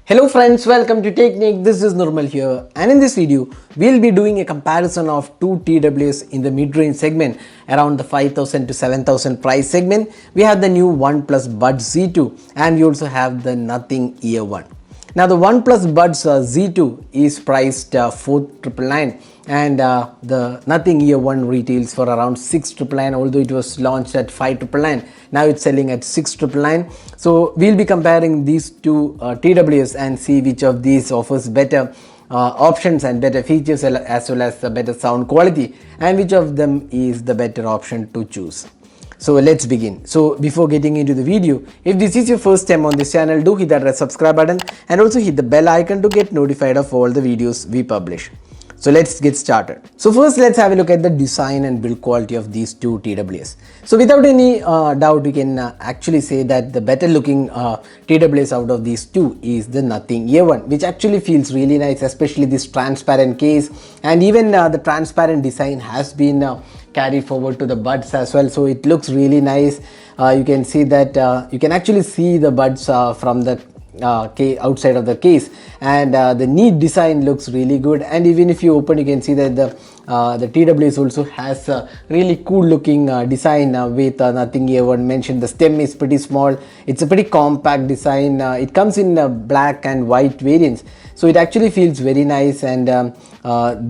Hello friends, welcome to Technique. This is Nirmal here, and in this video we'll be doing a comparison of two TWS in the mid-range segment around the 5000 to 7000 price segment. We have the new OnePlus Buds Z2 and we also have the Nothing Ear 1. Now the OnePlus Buds Z2 is priced 4,999 and the Nothing Ear 1 retails for around 6,999, although it was launched at 5,999. Now it's selling at 6,999. So we'll be comparing these two TWS and see which of these offers better options and better features as well as the better sound quality, and which of them is the better option to choose. So let's begin. So before getting into the video, if this is your first time on this channel, do hit that red subscribe button and also hit the bell icon to get notified of all the videos we publish. So let's get started. So first let's have a look at the design and build quality of these two TWS. So without any doubt, we can actually say that the better looking TWS out of these two is the Nothing Ear 1, which actually feels really nice, especially this transparent case, and even the transparent design has been carried forward to the buds as well. So it looks really nice. You can see that you can actually see the buds from the outside of the case, and the neat design looks really good. And even if you open, you can see that the TWS also has a really cool looking design with Nothing Ear 1 mentioned. The stem is pretty small. It's a pretty compact design. It comes in black and white variants, so it actually feels very nice, and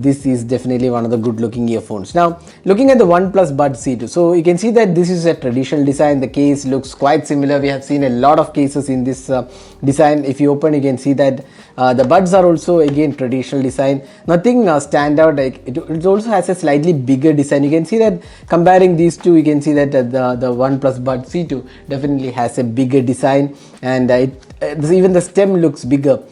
this is definitely one of the good looking earphones. Now looking at the OnePlus Buds Z2, so you can see that this is a traditional design. The case looks quite similar. We have seen a lot of cases in this design. If you open, you can see that the buds are also again traditional design. Nothing stand out. It also has a slightly bigger design. You can see that comparing these two, you can see that the OnePlus Buds Z2 definitely has a bigger design, and even the stem looks bigger.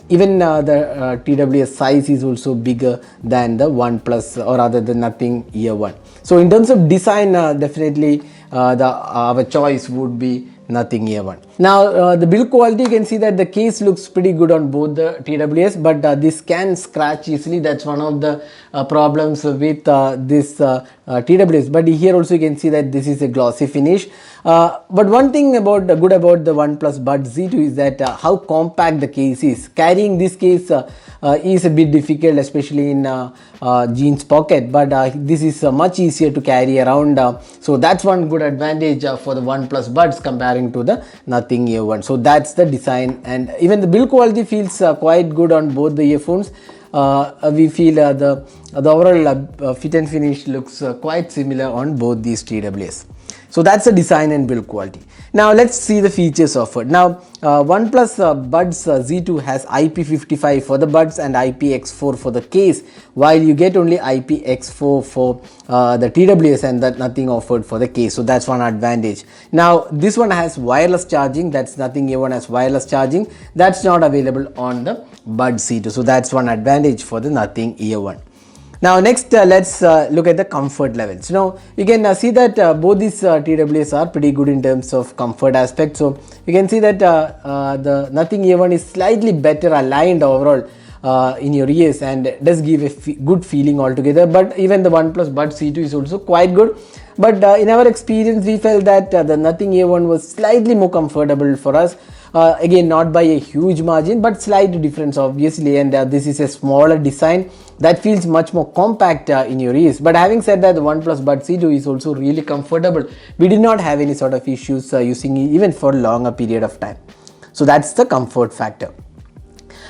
Even the TWS size is also bigger than the OnePlus, or rather the Nothing Ear 1. So in terms of design, definitely our choice would be Nothing Ear 1. Now the build quality, you can see that the case looks pretty good on both the TWS, but this can scratch easily. That's one of the problems with this TWS. But here also you can see that this is a glossy finish. But one thing good about the OnePlus Buds Z2 is that how compact the case is. Carrying this case is a bit difficult, especially in jeans pocket, but this is much easier to carry around. So that's one good advantage for the OnePlus Buds comparing to the Nothing Ear 1. So that's the design, and even the build quality feels quite good on both the earphones. We feel the overall fit and finish looks quite similar on both these TWS. So that's the design and build quality. Now let's see the features offered. Now OnePlus Buds Z2 has IP55 for the buds and IPX4 for the case, while you get only IPX4 for the TWS, and that nothing offered for the case. So that's one advantage. Now this one has wireless charging. That's Nothing Ear 1 has wireless charging. That's not available on the Buds Z2. So that's one advantage for the Nothing Ear 1. Now next let's look at the comfort levels. Now you can see that both these TWS are pretty good in terms of comfort aspect. So you can see that the Nothing Ear 1 is slightly better aligned overall in your ears, and does give a good feeling altogether. But even the OnePlus Buds Z2 is also quite good. But in our experience, we felt that the Nothing Ear 1 was slightly more comfortable for us. Again, not by a huge margin, but slight difference obviously, and this is a smaller design that feels much more compact in your ears. But having said that, the OnePlus Buds Z2 is also really comfortable. We did not have any sort of issues using it even for a longer period of time. So that's the comfort factor.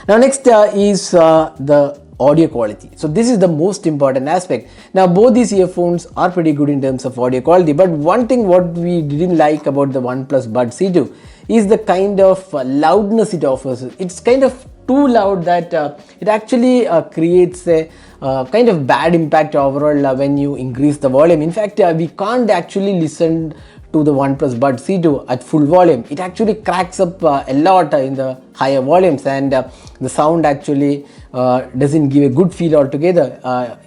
Now next is the audio quality. So this is the most important aspect. Now both these earphones are pretty good in terms of audio quality, but one thing what we didn't like about the OnePlus Buds Z2 is the kind of loudness it offers. It's kind of too loud that it actually creates a kind of bad impact overall when you increase the volume. In fact, we can't actually listen to the OnePlus Buds Z2 at full volume. It actually cracks up a lot in the higher volumes, and the sound actually doesn't give a good feel altogether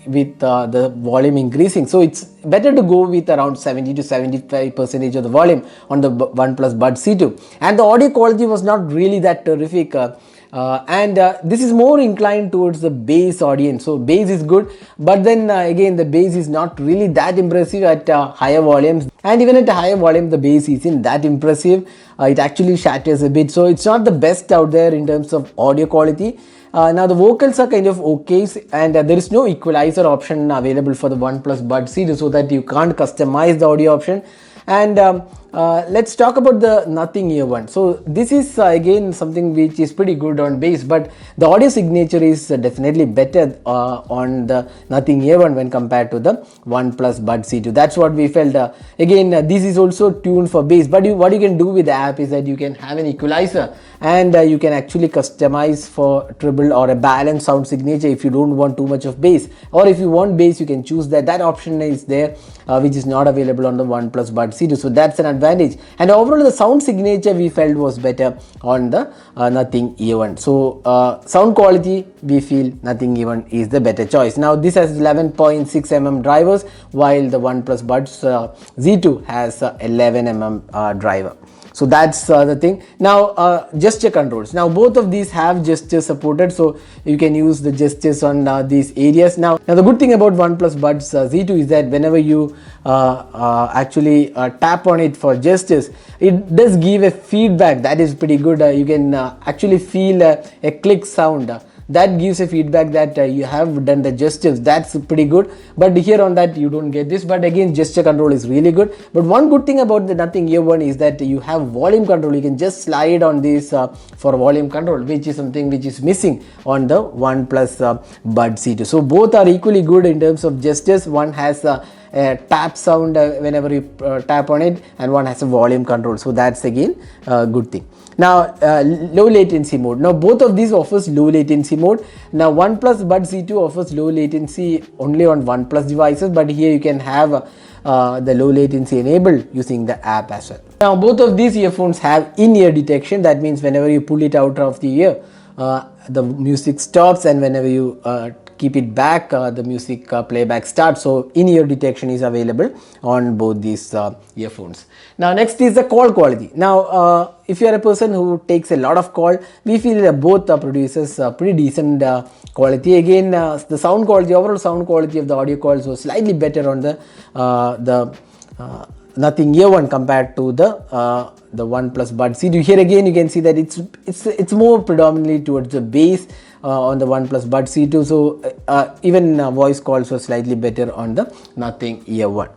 with the volume increasing. So it's better to go with around 70 to 75% of the volume on the OnePlus Buds Z2. And the audio quality was not really that terrific. and this is more inclined towards the bass audience. So bass is good, but then again the bass is not really that impressive at higher volumes, and even at a higher volume the bass isn't that impressive. It actually shatters a bit, so it's not the best out there in terms of audio quality. Now the vocals are kind of okay, and there is no equalizer option available for the OnePlus Buds C2, so that you can't customize the audio option. And let's talk about the Nothing Ear one. So this is again something which is pretty good on bass, but the audio signature is definitely better on the Nothing Ear one when compared to the OnePlus Buds C2. That's what we felt. Again, this is also tuned for bass, but what you can do with the app is that you can have an equalizer, and you can actually customize for treble or a balanced sound signature if you don't want too much of bass, or if you want bass you can choose that option is there, which is not available on the OnePlus Buds C2. So that's an advantage, and overall the sound signature we felt was better on the Nothing Ear one. So sound quality, we feel Nothing Ear one is the better choice. Now this has 11.6mm drivers, while the OnePlus Buds Z2 has 11mm driver. So that's the thing. Now gesture controls. Now both of these have gestures supported, so you can use the gestures on these areas. Now the good thing about OnePlus Buds Z2 is that whenever you actually tap on it for gestures, it does give a feedback that is pretty good. You can actually feel a click sound. That gives a feedback that you have done the gestures. That's pretty good, but here on that you don't get this. But again, gesture control is really good. But one good thing about the Nothing Ear one is that you have volume control. You can just slide on this for volume control, which is something which is missing on the OnePlus Buds C2. So both are equally good in terms of gestures. One has a tap sound whenever you tap on it, and one has a volume control. So that's again a good thing. Now low latency mode. Now both of these offers low latency mode. Now OnePlus Buds C2 offers low latency only on OnePlus devices, but here you can have the low latency enabled using the app as well. Now both of these earphones have in-ear detection. That means whenever you pull it out of the ear, the music stops, and whenever you keep it back, the music playback starts. So in-ear detection is available on both these earphones. Now next is the call quality. Now if you are a person who takes a lot of call, we feel that both produces pretty decent quality. Again, the sound quality, overall sound quality of the audio calls was slightly better on the Nothing Ear one compared to the OnePlus Buds C2. Here again you can see that it's more predominantly towards the bass on the OnePlus Buds C2. So even voice calls were slightly better on the Nothing Ear one.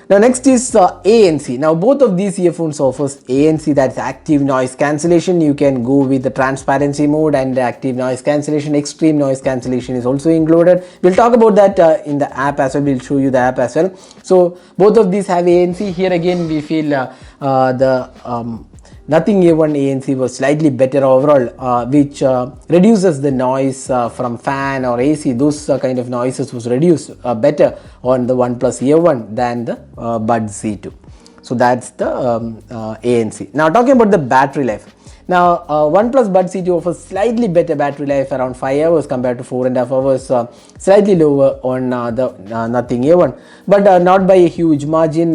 Now next is ANC. Now both of these earphones offers ANC, that's active noise cancellation. You can go with the transparency mode and the active noise cancellation. Extreme noise cancellation is also included. We'll talk about that in the app as well. We'll show you the app as well. So both of these have ANC. Here again we feel the Nothing Ear one ANC was slightly better overall, which reduces the noise from fan or AC. Those kind of noises was reduced better on the OnePlus Ear one than the Buds C2. So that's the ANC. Now talking about the battery life. Now OnePlus Buds C2 offers slightly better battery life, around 5 hours compared to 4.5 hours, slightly lower on the Nothing Ear one, but not by a huge margin.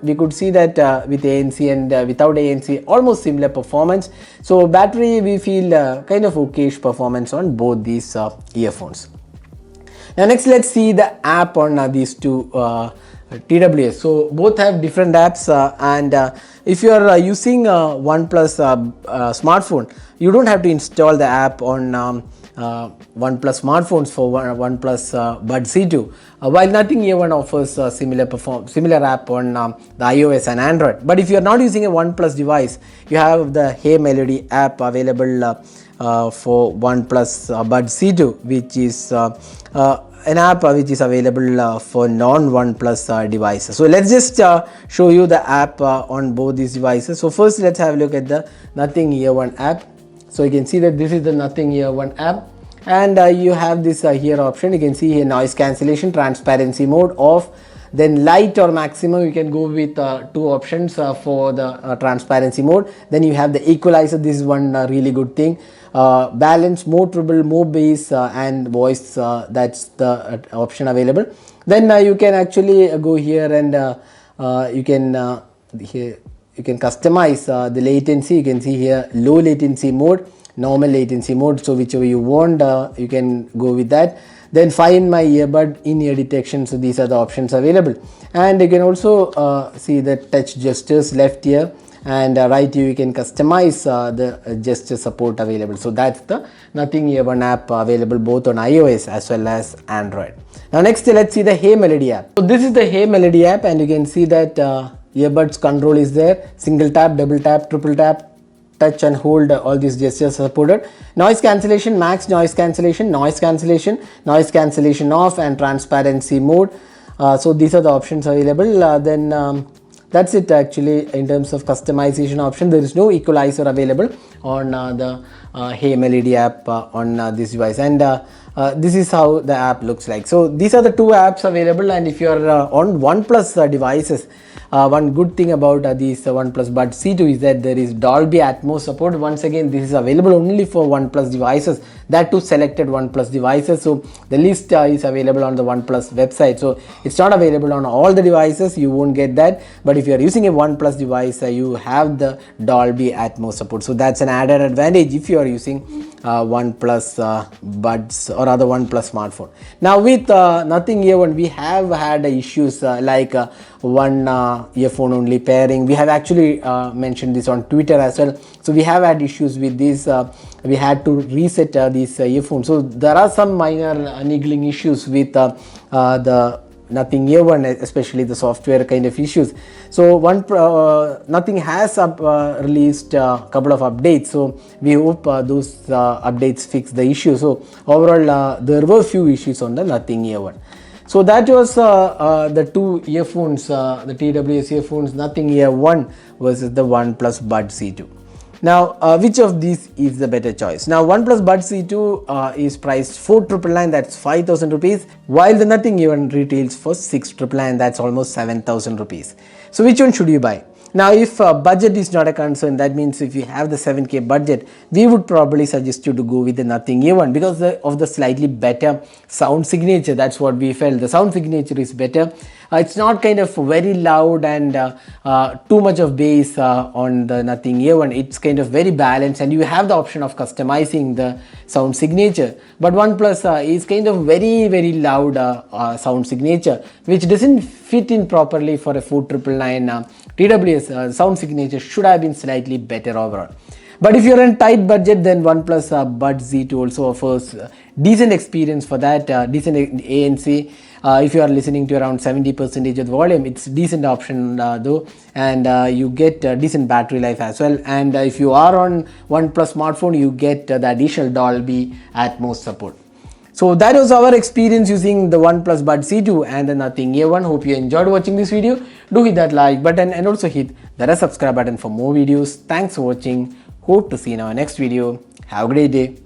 We could see that with ANC and without ANC, almost similar performance. So battery, we feel kind of okayish performance on both these earphones. Now next, let's see the app on these two TWS. So both have different apps, and if you are using OnePlus smartphone, you don't have to install the app on OnePlus smartphones for OnePlus Buds C2, while Nothing Ear one offers similar app on the iOS and Android. But if you are not using a OnePlus device, you have the Hey Melody app available for OnePlus Buds C2, which is an app which is available for non-OnePlus devices. So let's just show you the app on both these devices. So first let's have a look at the Nothing Ear one app. So you can see that this is the Nothing Ear one app, and you have this here option. You can see here noise cancellation, transparency mode, off. Then light or maximum, you can go with two options for the transparency mode. Then you have the equalizer. This is one really good thing. Balance, more treble, more bass, and voice. That's the option available. Then you can actually go here and you can customize the latency. You can see here low latency mode, normal latency mode, so whichever you want, you can go with that. Then find my earbud in-ear detection, so these are the options available. And you can also see the touch gestures left here, and right here you can customize the gesture support available. So that's the Nothing Ear One app available both on iOS as well as Android. Now next, let's see the Hey Melody app. So this is the Hey Melody app, and you can see that earbuds control is there. Single tap, double tap, triple tap, touch and hold, all these gestures are supported. Noise cancellation, max noise cancellation, noise cancellation, noise cancellation off, and transparency mode. So these are the options available. Then that's it actually in terms of customization option. There is no equalizer available on the Hey Melody app on this device, and this is how the app looks like. So these are the two apps available, and if you are on OnePlus devices, one good thing about these OnePlus Buds C2 is that there is Dolby Atmos support. Once again, this is available only for OnePlus devices, that too selected OnePlus devices. So the list is available on the OnePlus website, so it's not available on all the devices, you won't get that. But if you are using a OnePlus device, you have the Dolby Atmos support, so that's an added advantage if you are using OnePlus Buds or other OnePlus smartphone. Now with Nothing Ear One, we have had issues like one earphone only pairing. We have actually mentioned this on Twitter as well. So we have had issues with this. We had to reset these earphones. So there are some minor niggling issues with the Nothing Ear One, especially the software kind of issues. So Nothing has released a couple of updates, so we hope those updates fix the issue. So overall, there were few issues on the Nothing Ear One. So that was the two earphones, the TWS earphones, Nothing Ear One versus the OnePlus Buds C2. Now, which of these is the better choice? Now, OnePlus Buds C2 is priced 4,999, that's 5,000 rupees, while the Nothing Ear One retails for 6,999, that's almost 7,000 rupees. So, which one should you buy? Now, if budget is not a concern, that means if you have the 7K budget, we would probably suggest you to go with the Nothing Ear One because of the slightly better sound signature. That's what we felt. The sound signature is better. It's not kind of very loud and too much of bass on the Nothing Ear One. It's kind of very balanced, and you have the option of customizing the sound signature. But OnePlus is kind of very loud sound signature, which doesn't fit in properly for a 4,999 TWS. Sound signature should have been slightly better overall. But if you're in tight budget, then OnePlus Buds Z2 also offers decent experience for that, decent ANC. If you are listening to around 70% of the volume, it's decent option though, and you get decent battery life as well. And if you are on OnePlus smartphone, you get the additional Dolby Atmos support. So that was our experience using the OnePlus Buds C2 and the Nothing Ear One. Hope you enjoyed watching this video. Do hit that like button and also hit the subscribe button for more videos. Thanks for watching. Hope to see you in our next video. Have a great day.